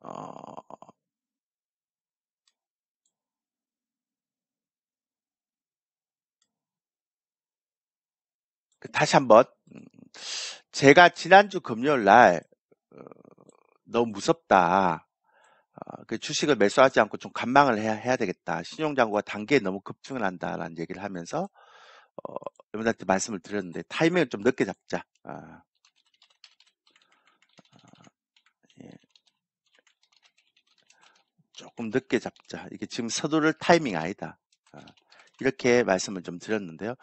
어, 다시 한번 제가 지난주 금요일 날 어, 너무 무섭다. 그 주식을 매수하지 않고 좀 관망을 해야 되겠다. 신용장고가 단계에 너무 급증을 한다라는 얘기를 하면서 어, 여러분한테 말씀을 드렸는데 타이밍을 좀 늦게 잡자. 예, 조금 늦게 잡자. 이게 지금 서두를 타이밍 아니다. 아, 이렇게 말씀을 좀 드렸는데요.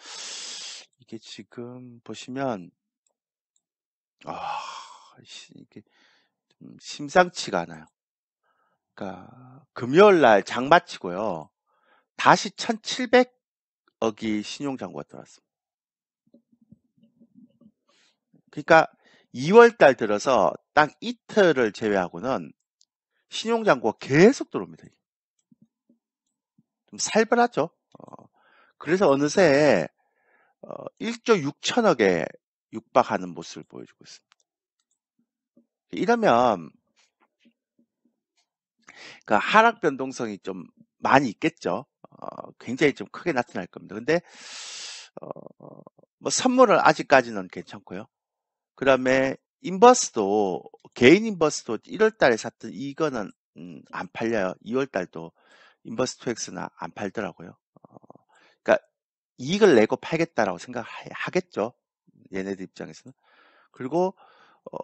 이게 지금 보시면 아, 이게 좀 심상치가 않아요. 그러니까 금요일 날 장 마치고요. 다시 1,700억이 신용장고가 들어왔습니다. 그러니까 2월 달 들어서 딱 이틀을 제외하고는 신용장고가 계속 들어옵니다. 좀 살벌하죠. 그래서 어느새 1조 6천억에 육박하는 모습을 보여주고 있습니다. 이러면 그 하락 변동성이 좀 많이 있겠죠. 굉장히 좀 크게 나타날 겁니다. 근데 어, 뭐 선물은 아직까지는 괜찮고요. 그 다음에 인버스도 개인 인버스도 1월 달에 샀던 이거는 안 팔려요. 2월 달도 인버스 2X는 안 팔더라고요. 그러니까 이익을 내고 팔겠다라고 생각하겠죠. 얘네들 입장에서는. 그리고 어,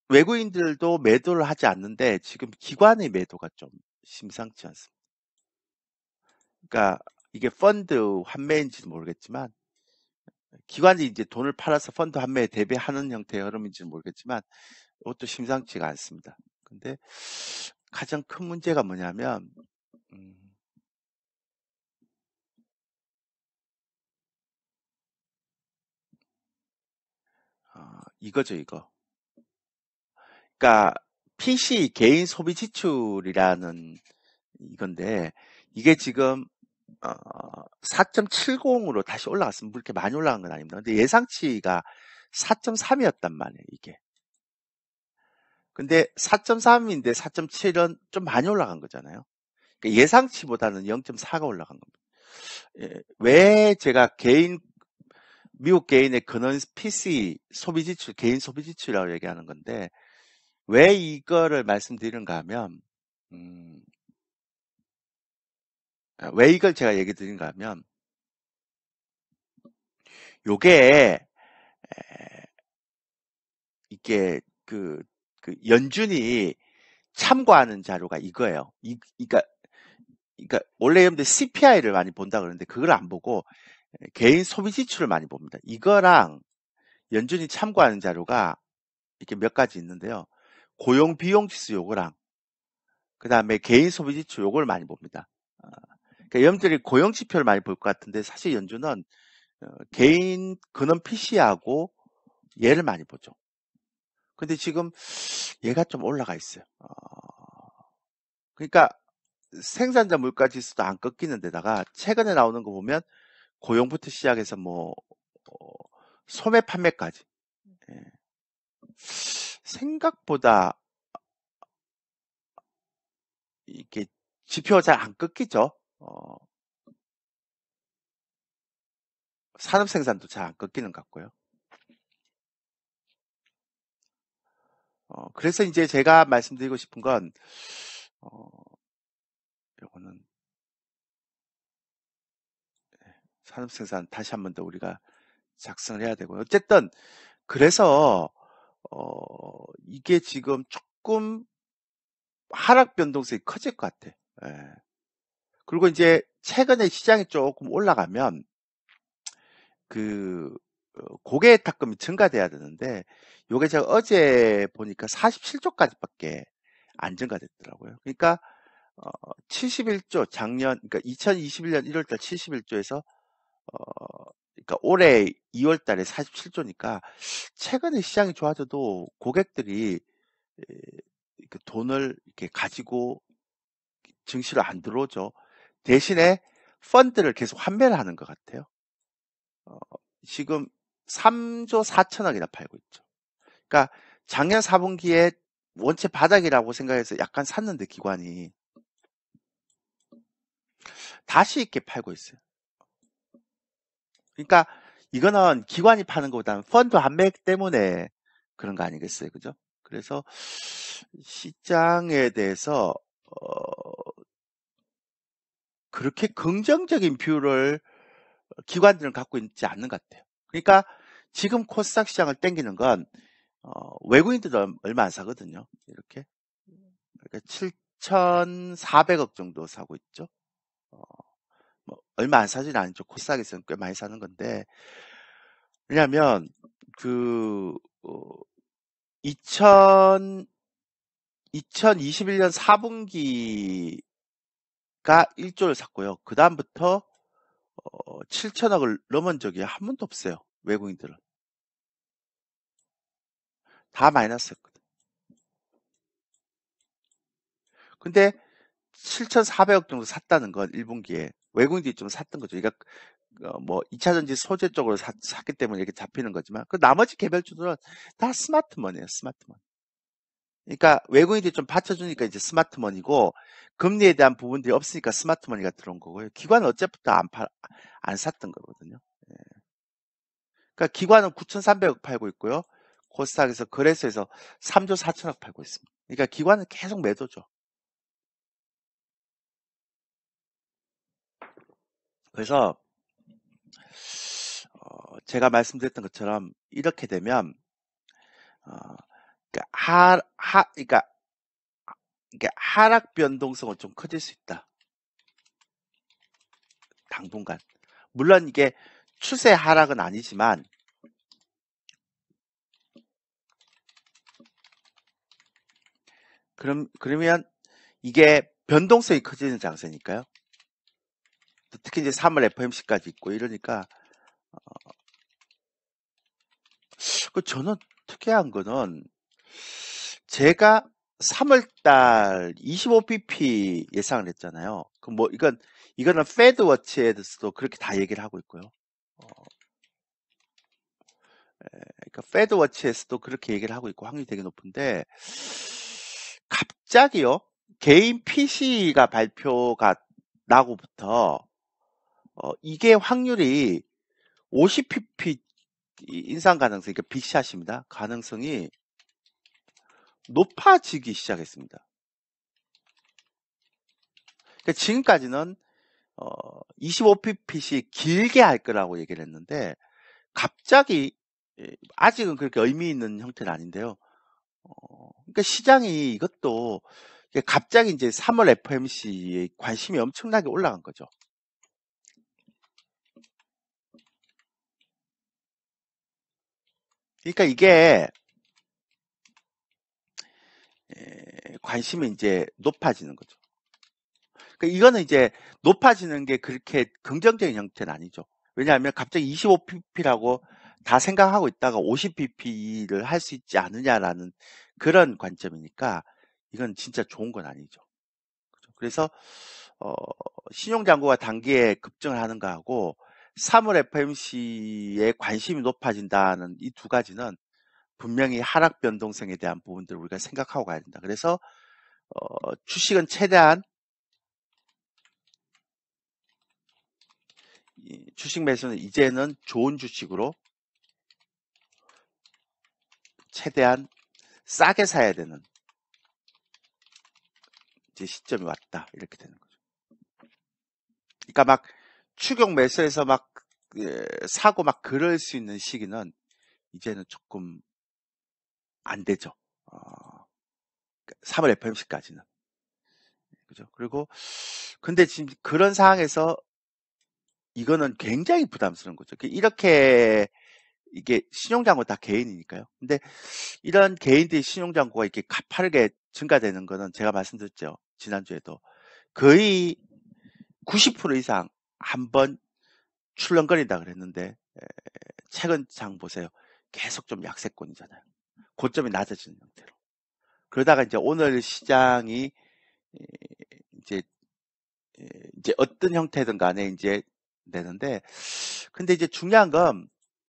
외국인들도 매도를 하지 않는데 지금 기관의 매도가 좀 심상치 않습니다. 그러니까 이게 펀드 환매인지는 모르겠지만 기관이 이제 돈을 팔아서 펀드 환매에 대비하는 형태의 흐름인지는 모르겠지만 이것도 심상치가 않습니다. 근데 가장 큰 문제가 뭐냐면 음, 이거죠, 이거. 그러니까 PC 개인 소비 지출이라는 이건데 이게 지금 4.70으로 다시 올라갔으면 그렇게 많이 올라간 건 아닙니다. 근데 예상치가 4.3이었단 말이에요, 이게. 근데 4.3인데 4.7은 좀 많이 올라간 거잖아요. 그러니까 예상치보다는 0.4가 올라간 겁니다. 예, 왜 제가 미국 개인의 근원 PC 소비 지출, 개인 소비 지출이라고 얘기하는 건데, 왜 이거를 말씀드리는가 하면, 음, 왜 이걸 제가 얘기 드리는가 하면, 요게, 이게 연준이 참고하는 자료가 이거예요. 그러니까 원래 여러분들 CPI를 많이 본다 그러는데 그걸 안 보고 개인 소비 지출을 많이 봅니다. 이거랑 연준이 참고하는 자료가 이렇게 몇 가지 있는데요. 고용 비용 지수 요거랑 그 다음에 개인 소비 지출 요걸 많이 봅니다. 그러니까 여러분들이 고용 지표를 많이 볼 것 같은데 사실 연준은 개인 근원 PC하고 얘를 많이 보죠. 근데 지금 얘가 좀 올라가 있어요. 그러니까 생산자 물가 지수도 안 꺾이는 데다가 최근에 나오는 거 보면 고용부터 시작해서 뭐 소매 판매까지 예. 생각보다 이게 지표가 잘 안 꺾이죠. 산업 생산도 잘 안 꺾이는 것 같고요. 그래서 이제 제가 말씀드리고 싶은 건 요거는 산업 생산 다시 한 번 더 우리가 작성을 해야 되고요. 어쨌든 그래서 이게 지금 조금 하락 변동성이 커질 것 같아. 예. 그리고 이제 최근에 시장이 조금 올라가면 그 고객 탁금이 증가돼야 되는데 요게 제가 어제 보니까 47조까지밖에 안 증가됐더라고요. 그러니까 71조 작년 그러니까 2021년 1월달 71조에서 그러니까 올해 2월달에 47조니까 최근에 시장이 좋아져도 고객들이 그 돈을 이렇게 가지고 증시로 안 들어오죠. 대신에 펀드를 계속 환매를 하는 것 같아요. 지금 3조 4천억이나 팔고 있죠. 그러니까 작년 4분기에 원체 바닥이라고 생각해서 약간 샀는데 기관이 다시 이렇게 팔고 있어요. 그러니까 이거는 기관이 파는 것보다는 펀드 한맥 때문에 그런 거 아니겠어요, 그죠? 그래서 시장에 대해서 그렇게 긍정적인 뷰를 기관들은 갖고 있지 않는 것 같아요. 그러니까 지금 코스닥 시장을 땡기는 건 외국인들도 얼마 안 사거든요. 이렇게 그러니까 7,400억 정도 사고 있죠. 뭐 얼마 안 사진 않죠. 코스닥에서는 꽤 많이 사는 건데 왜냐하면 그 2021년 4분기가 1조를 샀고요. 그 다음부터 7천억을 넘은 적이 한 번도 없어요. 외국인들은 다 마이너스였거든. 근데 7,400억 정도 샀다는 건 1분기에 외국인들이 좀 샀던 거죠. 그러니까 뭐 2차전지 소재 쪽으로 샀기 때문에 이렇게 잡히는 거지만 그 나머지 개별주들은 다 스마트머니예요. 스마트머니. 그러니까 외국인들이 좀 받쳐주니까 이제 스마트머니고 금리에 대한 부분들이 없으니까 스마트머니가 들어온 거고요. 기관은 어째부터 안 샀던 거거든요. 예. 그러니까 기관은 9,300억 팔고 있고요. 코스닥에서 거래소에서 3조 4천억 팔고 있습니다. 그러니까 기관은 계속 매도죠. 그래서 제가 말씀드렸던 것처럼 이렇게 되면 그러니까 하락 변동성은 좀 커질 수 있다. 당분간. 물론 이게 추세 하락은 아니지만 그러면 이게 변동성이 커지는 장세니까요. 특히 이제 3월 FMC까지 있고 이러니까 저는 특이한 거는 제가 3월달 25bp 예상을 했잖아요. 그 뭐 이거는 페드워치에서도 그렇게 다 얘기를 하고 있고요. 그러니까 페드워치에서도 그렇게 얘기를 하고 있고 확률이 되게 높은데 갑자기요 개인 PC가 발표가 나고부터 이게 확률이 50pp 인상 가능성, 그러니까 빅샷입니다. 가능성이 높아지기 시작했습니다. 그러니까 지금까지는 25pp씩 길게 할 거라고 얘기를 했는데 갑자기 아직은 그렇게 의미 있는 형태는 아닌데요. 그러니까 시장이 이것도 갑자기 이제 3월 FMC에 관심이 엄청나게 올라간 거죠. 그러니까 이게 관심이 이제 높아지는 거죠. 그러니까 이거는 이제 높아지는 게 그렇게 긍정적인 형태는 아니죠. 왜냐하면 갑자기 25pp라고 다 생각하고 있다가 50pp를 할 수 있지 않느냐라는 그런 관점이니까 이건 진짜 좋은 건 아니죠. 그래서 신용장고가 단기에 급증을 하는 거하고 3월 FMC에 관심이 높아진다는 이 두 가지는 분명히 하락 변동성에 대한 부분들을 우리가 생각하고 가야 된다. 그래서 주식은 최대한 주식 매수는 이제는 좋은 주식으로 최대한 싸게 사야 되는 이제 시점이 왔다. 이렇게 되는 거죠. 그러니까 막 추격 매수해서 막 사고 막 그럴 수 있는 시기는 이제는 조금 안 되죠. 3월 FMC까지는. 그죠? 그리고 근데 지금 그런 상황에서 이거는 굉장히 부담스러운 거죠. 이렇게 이게 신용장고 다 개인이니까요. 근데 이런 개인들이 신용장고가 이렇게 가파르게 증가되는 거는 제가 말씀드렸죠. 지난주에도 거의 90% 이상 한번 출렁거린다 그랬는데 최근 장 보세요. 계속 좀 약세권이잖아요. 고점이 낮아지는 형태로. 그러다가 이제 오늘 시장이 이제 어떤 형태든 간에 이제 되는데 근데 이제 중요한 건